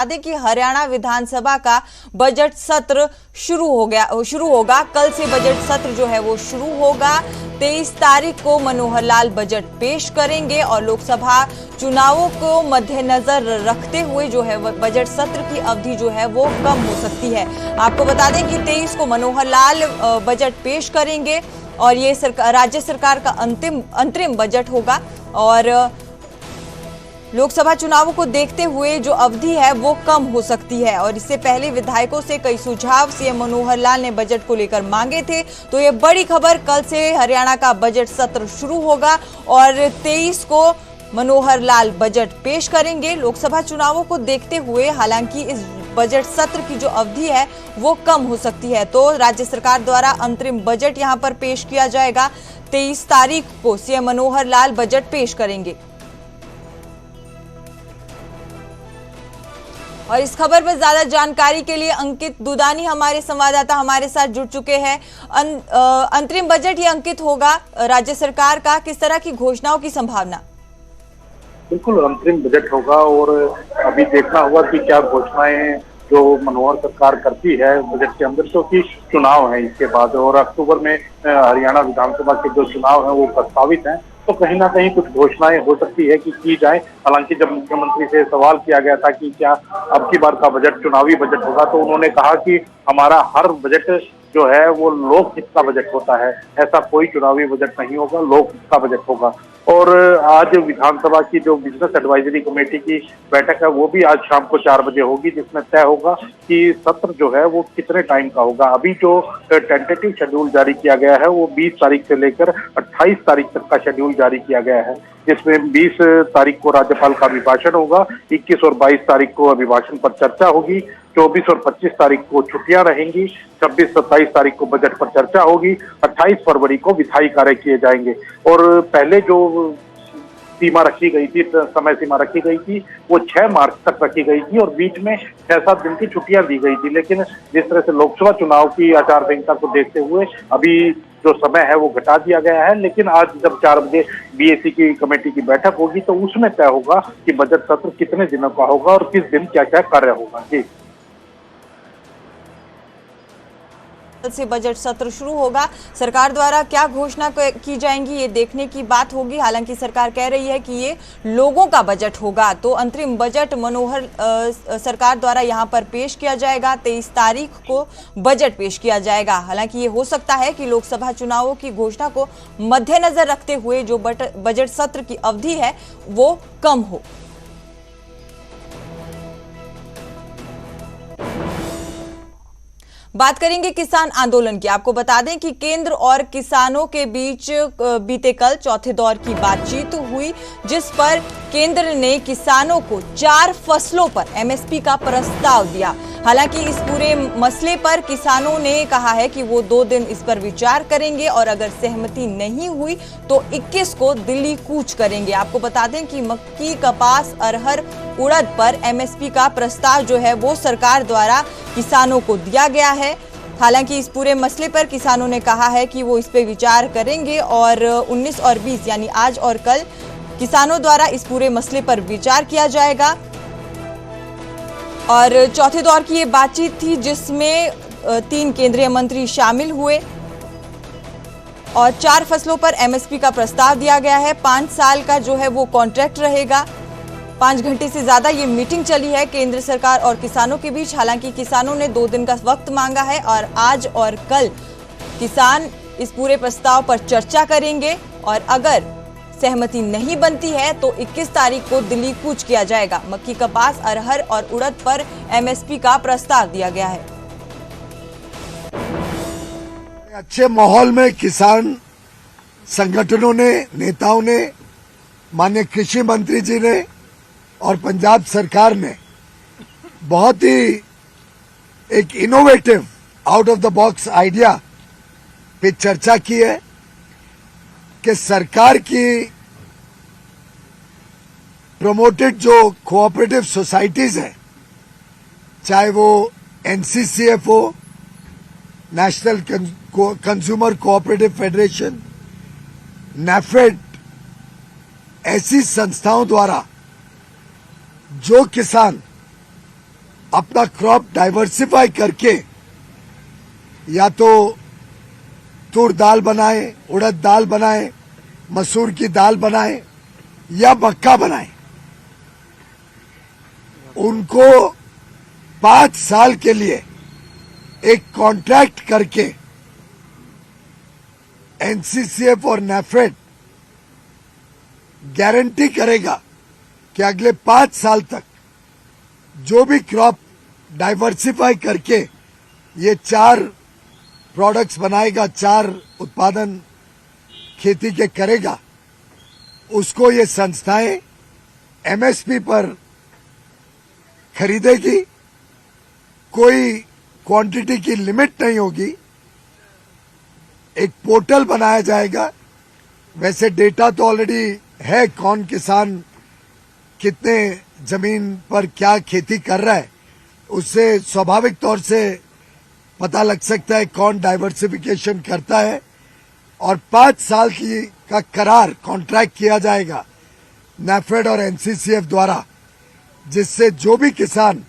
बता दें कि हरियाणा विधानसभा का बजट सत्र शुरू होगा। कल से बजट सत्र जो है वो शुरू होगा। 23 तारीख को मनोहर लाल बजट पेश करेंगे और लोकसभा चुनावों को मद्देनजर रखते हुए जो है बजट सत्र की अवधि जो है वो कम हो सकती है। आपको बता दें कि 23 को मनोहर लाल बजट पेश करेंगे और ये राज्य सरकार का अंतरिम बजट होगा और लोकसभा चुनावों को देखते हुए जो अवधि है वो कम हो सकती है। और इससे पहले विधायकों से कई सुझाव सीएम मनोहर लाल ने बजट को लेकर मांगे थे। तो ये बड़ी खबर, कल से हरियाणा का बजट सत्र शुरू होगा और 23 को मनोहर लाल बजट पेश करेंगे लोकसभा चुनावों को देखते हुए। हालांकि इस बजट सत्र की जो अवधि है वो कम हो सकती है। तो राज्य सरकार द्वारा अंतरिम बजट यहां पर पेश किया जाएगा। 23 तारीख को सीएम मनोहर लाल बजट पेश करेंगे। और इस खबर पर ज्यादा जानकारी के लिए अंकित दुदानी हमारे संवाददाता हमारे साथ जुड़ चुके हैं। अंतरिम बजट ये अंकित होगा राज्य सरकार का, किस तरह की घोषणाओं की संभावना? बिल्कुल अंतरिम बजट होगा और अभी देखना होगा कि क्या घोषणाएं जो मनोहर सरकार करती है बजट के अंदर, क्योंकि चुनाव है इसके बाद और अक्टूबर में हरियाणा विधानसभा के जो चुनाव है वो प्रस्तावित हैं। तो कहीं ना कहीं कुछ घोषणाएं हो सकती है कि की जाए। हालांकि जब मुख्यमंत्री से सवाल किया गया था कि क्या अब की बार का बजट चुनावी बजट होगा, तो उन्होंने कहा कि हमारा हर बजट जो है वो लोकहित का बजट होता है, ऐसा कोई चुनावी बजट नहीं होगा, लोकहित का बजट होगा। और आज विधानसभा की जो बिजनेस एडवाइजरी कमेटी की बैठक है वो भी आज शाम को 4 बजे होगी, जिसमें तय होगा कि सत्र जो है वो कितने टाइम का होगा। अभी जो टेंटेटिव शेड्यूल जारी किया गया है वो 20 तारीख से लेकर 28 तारीख तक का शेड्यूल जारी किया गया है, जिसमें 20 तारीख को राज्यपाल का अभिभाषण होगा, 21 और 22 तारीख को अभिभाषण पर चर्चा होगी, 24 और 25 तारीख को छुट्टियां रहेंगी, 26-27 तारीख को बजट पर चर्चा होगी, 28 फरवरी को विधायी कार्य किए जाएंगे। और पहले जो सीमा रखी गई थी, समय सीमा रखी गई थी, वो 6 मार्च तक रखी गई थी और बीच में 6-7 दिन की छुट्टियां दी गई थी। लेकिन जिस तरह से लोकसभा चुनाव की आचार संहिता को देखते हुए अभी जो समय है वो घटा दिया गया है। लेकिन आज जब 4 बजे बीएसी की कमेटी की बैठक होगी तो उसमें तय होगा कि बजट सत्र कितने दिनों का होगा और किस दिन क्या क्या कार्य होगा। जी, से बजट सत्र शुरू होगा। सरकार द्वारा क्या घोषणा की जाएंगी ये देखने की बात होगी। हालांकि सरकार कह रही है कि ये लोगों का बजट होगा। तो अंतरिम बजट मनोहर सरकार द्वारा यहां पर पेश किया जाएगा। 23 तारीख को बजट पेश किया जाएगा। हालांकि ये हो सकता है कि लोकसभा चुनावों की घोषणा को मद्देनजर रखते हुए जो बजट सत्र की अवधि है वो कम हो। बात करेंगे किसान आंदोलन की। आपको बता दें कि केंद्र और किसानों के बीच बीते कल चौथे दौर की बातचीत हुई, जिस पर केंद्र ने किसानों को 4 फसलों पर एमएसपी का प्रस्ताव दिया। हालांकि इस पूरे मसले पर किसानों ने कहा है कि वो 2 दिन इस पर विचार करेंगे और अगर सहमति नहीं हुई तो 21 को दिल्ली कूच करेंगे। आपको बता दें कि मक्की, कपास, अरहर, उड़द पर एमएसपी का प्रस्ताव जो है वो सरकार द्वारा किसानों को दिया गया है। हालांकि इस पूरे मसले पर किसानों ने कहा है कि वो इस पे विचार करेंगे और 19 और 20 यानी आज और कल किसानों द्वारा इस पूरे मसले पर विचार किया जाएगा। और चौथे दौर की ये बातचीत थी जिसमें 3 केंद्रीय मंत्री शामिल हुए और 4 फसलों पर एमएसपी का प्रस्ताव दिया गया है। 5 साल का जो है वो कॉन्ट्रैक्ट रहेगा। 5 घंटे से ज्यादा ये मीटिंग चली है केंद्र सरकार और किसानों के बीच। हालांकि किसानों ने 2 दिन का वक्त मांगा है और आज और कल किसान इस पूरे प्रस्ताव पर चर्चा करेंगे और अगर सहमति नहीं बनती है तो 21 तारीख को दिल्ली कूच किया जाएगा। मक्की, कपास, अरहर और उड़द पर एमएसपी का प्रस्ताव दिया गया है। अच्छे माहौल में किसान संगठनों ने, नेताओं ने, माननीय कृषि मंत्री जी ने और पंजाब सरकार ने बहुत ही एक innovative out of the box idea पे चर्चा की है कि सरकार की प्रमोटेड जो कोऑपरेटिव सोसाइटीज हैं, चाहे वो एनसीसीएफ हो, national consumer cooperative federation, NAFED, ऐसी संस्थाओं द्वारा जो किसान अपना क्रॉप डाइवर्सिफाई करके या तो तूर दाल बनाए, उड़द दाल बनाए, मसूर की दाल बनाए या मक्का बनाए, उनको 5 साल के लिए एक कॉन्ट्रैक्ट करके एनसीसीएफ और नैफेड गारंटी करेगा कि अगले 5 साल तक जो भी क्रॉप डाइवर्सिफाई करके ये 4 प्रोडक्ट्स बनाएगा, 4 उत्पादन खेती के करेगा, उसको ये संस्थाएं एमएसपी पर खरीदेगी। कोई क्वांटिटी की लिमिट नहीं होगी। एक पोर्टल बनाया जाएगा। वैसे डेटा तो ऑलरेडी है, कौन किसान कितने जमीन पर क्या खेती कर रहा है, उससे स्वाभाविक तौर से पता लग सकता है कौन डाइवर्सिफिकेशन करता है। और 5 साल का करार कॉन्ट्रैक्ट किया जाएगा नैफेड और एनसीसीएफ द्वारा, जिससे जो भी किसान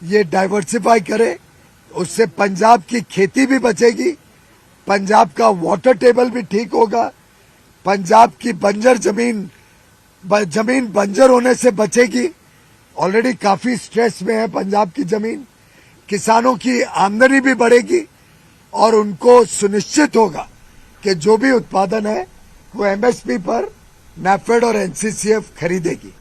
ये डाइवर्सिफाई करे उससे पंजाब की खेती भी बचेगी, पंजाब का वाटर टेबल भी ठीक होगा, पंजाब की बंजर जमीन बंजर होने से बचेगी। ऑलरेडी काफी स्ट्रेस में है पंजाब की जमीन। किसानों की आमदनी भी बढ़ेगी और उनको सुनिश्चित होगा कि जो भी उत्पादन है वो एमएसपी पर नैफेड और एनसीसीएफ खरीदेगी।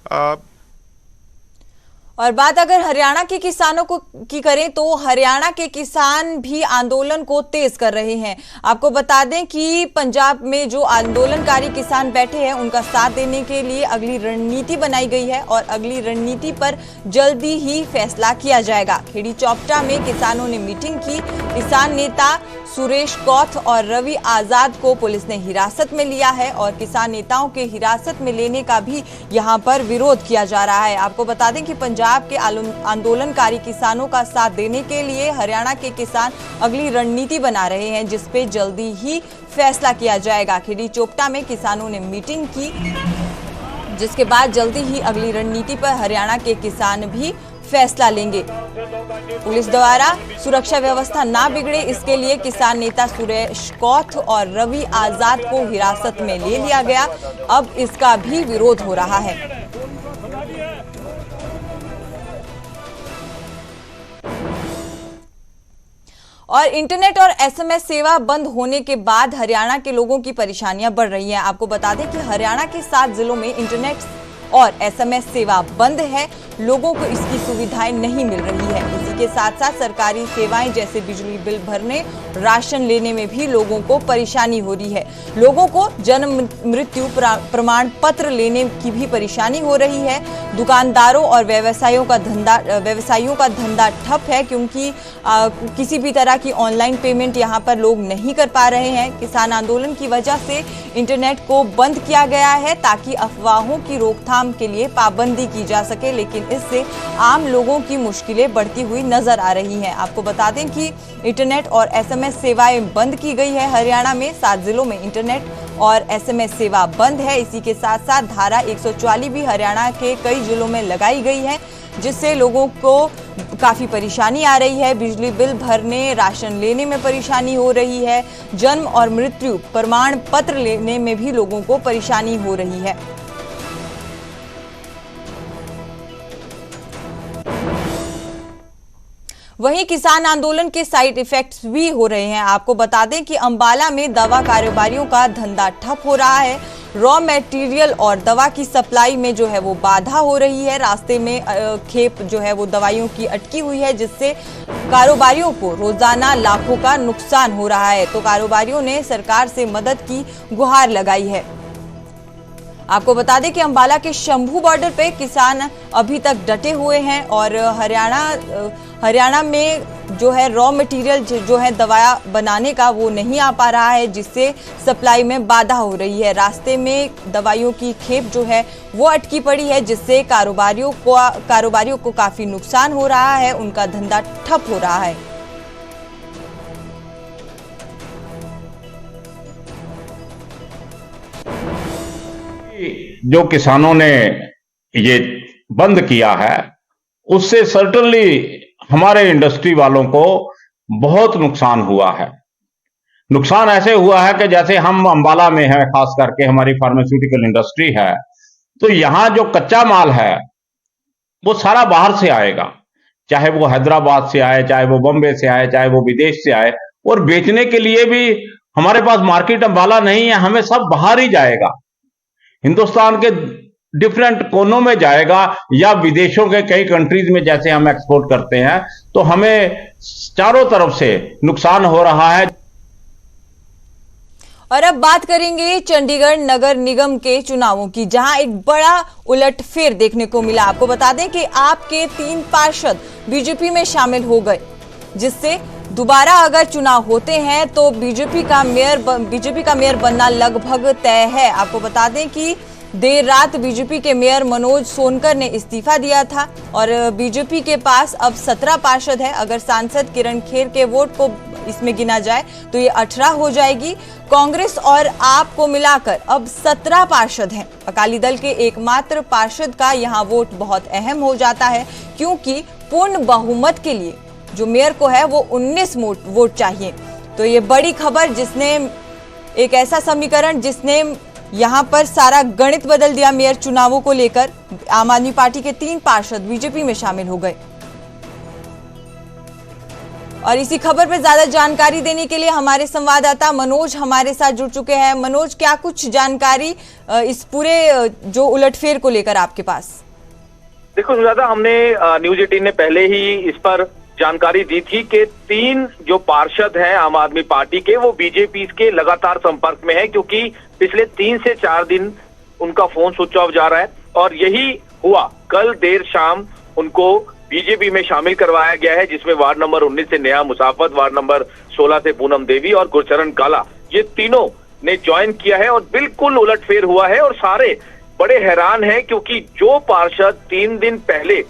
और बात अगर हरियाणा के किसानों की करें तो हरियाणा के किसान भी आंदोलन को तेज कर रहे हैं। आपको बता दें कि पंजाब में जो आंदोलनकारी किसान बैठे हैं उनका साथ देने के लिए अगली रणनीति बनाई गई है और अगली रणनीति पर जल्दी ही फैसला किया जाएगा। खेड़ी चौपटा में किसानों ने मीटिंग की। किसान नेता सुरेश कौथ और रवि आजाद को पुलिस ने हिरासत में लिया है और किसान नेताओं के हिरासत में लेने का भी यहां पर विरोध किया जा रहा है। आपको बता दें कि पंजाब के आंदोलनकारी किसानों का साथ देने के लिए हरियाणा के किसान अगली रणनीति बना रहे हैं, जिसपे जल्दी ही फैसला किया जाएगा। खेड़ी चौपटा में किसानों ने मीटिंग की, जिसके बाद जल्दी ही अगली रणनीति पर हरियाणा के किसान भी फैसला लेंगे। पुलिस द्वारा सुरक्षा व्यवस्था ना बिगड़े, इसके लिए किसान नेता सुरेश कौथ और रवि आजाद को हिरासत में ले लिया गया। अब इसका भी विरोध हो रहा है। और इंटरनेट और एसएमएस सेवा बंद होने के बाद हरियाणा के लोगों की परेशानियां बढ़ रही हैं। आपको बता दें कि हरियाणा के 7 जिलों में इंटरनेट और एसएमएस सेवा बंद है। लोगों को इसकी सुविधाएं नहीं मिल रही है। इसी के साथ साथ सरकारी सेवाएं जैसे बिजली बिल भरने, राशन लेने में भी लोगों को परेशानी हो रही है। लोगों को जन्म मृत्यु प्रमाण पत्र लेने की भी परेशानी हो रही है। दुकानदारों और व्यवसायियों का धंधा ठप है, क्योंकि किसी भी तरह की ऑनलाइन पेमेंट यहां पर लोग नहीं कर पा रहे हैं। किसान आंदोलन की वजह से इंटरनेट को बंद किया गया है ताकि अफवाहों की रोकथाम के लिए पाबंदी की जा सके, लेकिन इससे आम लोगों की मुश्किलें बढ़ती हुई नजर आ रही हैं। आपको बता दें कि इंटरनेट और एसएमएस सेवाएं बंद की गई है। हरियाणा में 7 जिलों में इंटरनेट और एसएमएस सेवा बंद है। इसी के साथ साथ धारा 144 भी हरियाणा के कई जिलों में लगाई गई है, जिससे लोगों को काफी परेशानी आ रही है। बिजली बिल भरने, राशन लेने में परेशानी हो रही है। जन्म और मृत्यु प्रमाण पत्र लेने में भी लोगों को परेशानी हो रही है। वहीं किसान आंदोलन के साइड इफेक्ट्स भी हो रहे हैं। आपको बता दें कि अंबाला में दवा कारोबारियों का धंधा ठप हो रहा है। रॉ मटेरियल और दवा की सप्लाई में जो है वो बाधा हो रही है। रास्ते में खेप जो है वो दवाइयों की अटकी हुई है, जिससे कारोबारियों को रोजाना लाखों का नुकसान हो रहा है। तो कारोबारियों ने सरकार से मदद की गुहार लगाई है। आपको बता दें कि अंबाला के शंभू बॉर्डर पे किसान अभी तक डटे हुए हैं और हरियाणा में जो है रॉ मटेरियल जो है दवा बनाने का वो नहीं आ पा रहा है, जिससे सप्लाई में बाधा हो रही है। रास्ते में दवाइयों की खेप जो है वो अटकी पड़ी है, जिससे कारोबारियों को काफी नुकसान हो रहा है, उनका धंधा ठप हो रहा है। जो किसानों ने ये बंद किया है उससे सर्टनली हमारे इंडस्ट्री वालों को बहुत नुकसान हुआ है। नुकसान ऐसे हुआ है कि जैसे हम अंबाला में है, खास करके हमारी फार्मास्यूटिकल इंडस्ट्री है, तो यहां जो कच्चा माल है वो सारा बाहर से आएगा, चाहे वो हैदराबाद से आए, चाहे वो बॉम्बे से आए, चाहे वो विदेश से आए, और बेचने के लिए भी हमारे पास मार्केट अंबाला नहीं है, हमें सब बाहर ही जाएगा, हिंदुस्तान के डिफरेंट कोनों में जाएगा, या विदेशों के कई कंट्रीज में जैसे हम एक्सपोर्ट करते हैं, तो हमें चारों तरफ से नुकसान हो रहा है। और अब बात करेंगे चंडीगढ़ नगर निगम के चुनावों की, जहां एक बड़ा उलटफेर देखने को मिला। आपको बता दें कि आपके 3 पार्षद बीजेपी में शामिल हो गए, जिससे दोबारा अगर चुनाव होते हैं तो बीजेपी का मेयर बनना लगभग तय है। आपको बता दें कि देर रात बीजेपी के मेयर मनोज सोनकर ने इस्तीफा दिया था और बीजेपी के पास अब 17 पार्षद है। अगर सांसद किरण खेर के वोट को इसमें गिना जाए तो ये 18 हो जाएगी। कांग्रेस और आप को मिलाकर अब 17 पार्षद हैं। अकाली दल के एकमात्र पार्षद का यहाँ वोट बहुत अहम हो जाता है, क्योंकि पूर्ण बहुमत के लिए जो मेयर को है वो 19 वोट चाहिए। तो ये बड़ी खबर, जिसने एक ऐसा समीकरण जिसने यहां पर सारा गणित बदल दिया मेयर चुनावों को लेकर। आम आदमी पार्टी के 3 पार्षद बीजेपी में शामिल हो गए। और इसी खबर पर ज्यादा जानकारी देने के लिए हमारे संवाददाता मनोज हमारे साथ जुड़ चुके हैं। मनोज, क्या कुछ जानकारी इस पूरे जो उलटफेर को लेकर आपके पास? देखो सुजाता, हमने न्यूज 18 ने पहले ही इस पर जानकारी दी थी कि 3 जो पार्षद हैं आम आदमी पार्टी के, वो बीजेपी के लगातार संपर्क में है, क्योंकि पिछले 3 से 4 दिन उनका फोन स्विच ऑफ जा रहा है। और यही हुआ, कल देर शाम उनको बीजेपी में शामिल करवाया गया है, जिसमें वार्ड नंबर 19 से नेहा मुसाफत, वार्ड नंबर 16 से पूनम देवी और गुरचरण काला, ये तीनों ने ज्वाइन किया है। और बिल्कुल उलटफेर हुआ है और सारे बड़े हैरान हैं, क्योंकि जो पार्षद 3 दिन पहले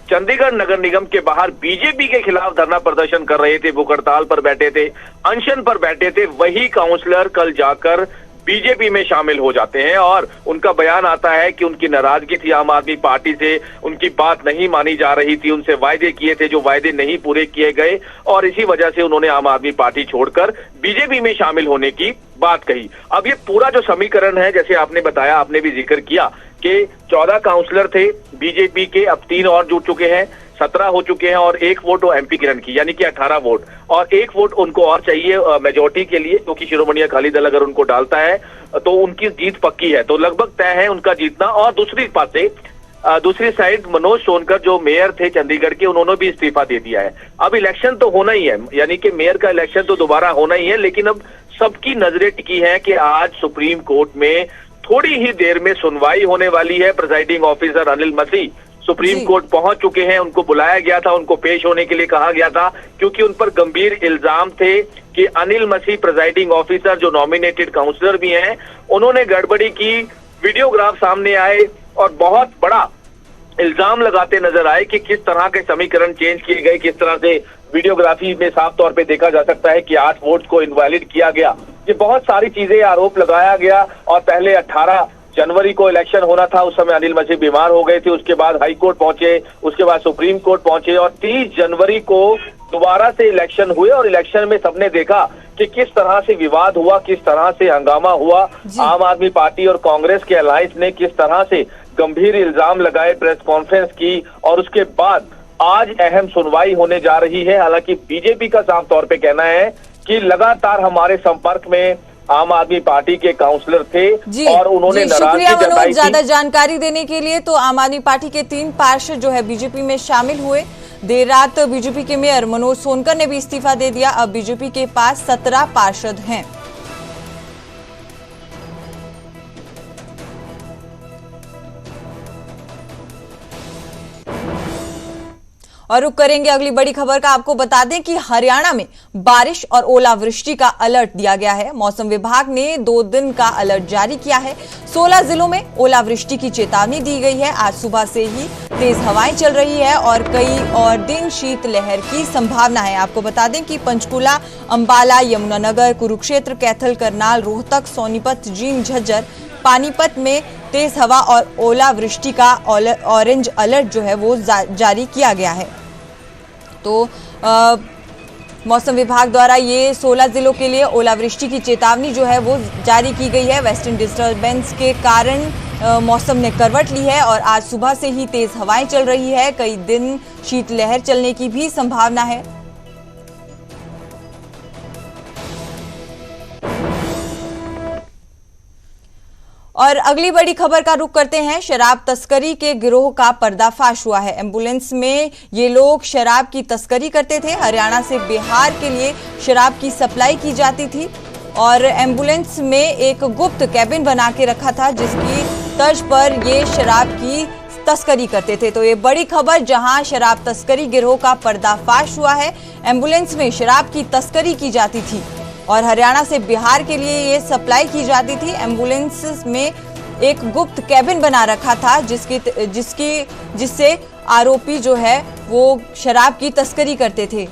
चंडीगढ़ नगर निगम के बाहर बीजेपी के खिलाफ धरना प्रदर्शन कर रहे थे, भूख हड़ताल पर बैठे थे, अनशन पर बैठे थे, वही काउंसलर कल जाकर बीजेपी में शामिल हो जाते हैं। और उनका बयान आता है कि उनकी नाराजगी थी आम आदमी पार्टी से, उनकी बात नहीं मानी जा रही थी, उनसे वायदे किए थे जो वायदे नहीं पूरे किए गए, और इसी वजह से उन्होंने आम आदमी पार्टी छोड़कर बीजेपी में शामिल होने की बात कही। अब ये पूरा जो समीकरण है, जैसे आपने बताया, आपने भी जिक्र किया कि 14 काउंसलर थे बीजेपी के, अब 3 और जुड़ चुके हैं, 17 हो चुके हैं, और 1 वोट वो एमपी किरण की, यानी कि 18 वोट, और 1 वोट उनको और चाहिए मेजोरिटी के लिए, क्योंकि शिरोमणि अकाली दल अगर उनको डालता है तो उनकी जीत पक्की है, तो लगभग तय है उनका जीतना। और दूसरी साइड मनोज सोनकर जो मेयर थे चंडीगढ़ के, उन्होंने भी इस्तीफा दे दिया है। अब इलेक्शन तो होना ही है, यानी कि मेयर का इलेक्शन तो दोबारा होना ही है, लेकिन अब सबकी नजरें टिकी है कि आज सुप्रीम कोर्ट में थोड़ी ही देर में सुनवाई होने वाली है। प्रिजाइडिंग ऑफिसर अनिल मसीह सुप्रीम कोर्ट पहुंच चुके हैं, उनको बुलाया गया था, उनको पेश होने के लिए कहा गया था, क्योंकि उन पर गंभीर इल्जाम थे कि अनिल मसीह प्रिजाइडिंग ऑफिसर जो नॉमिनेटेड काउंसलर भी हैं, उन्होंने गड़बड़ी की, वीडियोग्राफ सामने आए और बहुत बड़ा इल्जाम लगाते नजर आए कि किस तरह के समीकरण चेंज किए गए, किस तरह से वीडियोग्राफी में साफ तौर पे देखा जा सकता है कि 8 वोट को इनवैलिड किया गया। ये बहुत सारी चीजें आरोप लगाया गया। और पहले 18 जनवरी को इलेक्शन होना था, उस समय अनिल मसीह बीमार हो गए थे, उसके बाद हाई कोर्ट पहुंचे, उसके बाद सुप्रीम कोर्ट पहुंचे, और 30 जनवरी को दोबारा से इलेक्शन हुए। और इलेक्शन में सबने देखा कि किस तरह से विवाद हुआ, किस तरह से हंगामा हुआ। आम आदमी पार्टी और कांग्रेस के अलायंस ने किस तरह से गंभीर इल्जाम लगाए, प्रेस कॉन्फ्रेंस की, और उसके बाद आज अहम सुनवाई होने जा रही है। हालांकि बीजेपी का साफ तौर पे कहना है कि लगातार हमारे संपर्क में आम आदमी पार्टी के काउंसलर थे और उन्होंने नाराजगी जताई थी। ज्यादा जानकारी देने के लिए। तो आम आदमी पार्टी के 3 पार्षद जो है बीजेपी में शामिल हुए। देर रात बीजेपी के मेयर मनोज सोनकर ने भी इस्तीफा दे दिया। अब बीजेपी के पास 17 पार्षद हैं। और रुक करेंगे अगली बड़ी खबर का। आपको बता दें कि हरियाणा में बारिश और ओलावृष्टि का अलर्ट दिया गया है। मौसम विभाग ने 2 दिन का अलर्ट जारी किया है। 16 जिलों में ओलावृष्टि की चेतावनी दी गई है। आज सुबह से ही तेज हवाएं चल रही है और कई और दिन शीतलहर की संभावना है। आपको बता दें कि पंचकुला, अंबाला, यमुनानगर, कुरुक्षेत्र, कैथल, करनाल, रोहतक, सोनीपत, जींद, झज्जर, पानीपत में तेज हवा और ओलावृष्टि का ऑरेंज अलर्ट जो है वो जारी किया गया है। तो मौसम विभाग द्वारा ये 16 जिलों के लिए ओलावृष्टि की चेतावनी जो है वो जारी की गई है। वेस्टर्न डिस्टर्बेंस के कारण मौसम ने करवट ली है और आज सुबह से ही तेज हवाएं चल रही है। कई दिन शीतलहर चलने की भी संभावना है। और अगली बड़ी खबर का रुख करते हैं। शराब तस्करी के गिरोह का पर्दाफाश हुआ है। एम्बुलेंस में ये लोग शराब की तस्करी करते थे। हरियाणा से बिहार के लिए शराब की सप्लाई की जाती थी और एम्बुलेंस में एक गुप्त कैबिन बना के रखा था जिसकी तर्ज पर ये शराब की तस्करी करते थे। तो ये बड़ी खबर, जहां शराब तस्करी गिरोह का पर्दाफाश हुआ है। एम्बुलेंस में शराब की तस्करी की जाती थी और हरियाणा से बिहार के लिए ये सप्लाई की जाती थी। एम्बुलेंस में एक गुप्त कैबिन बना रखा था जिससे आरोपी जो है वो शराब की तस्करी करते थे।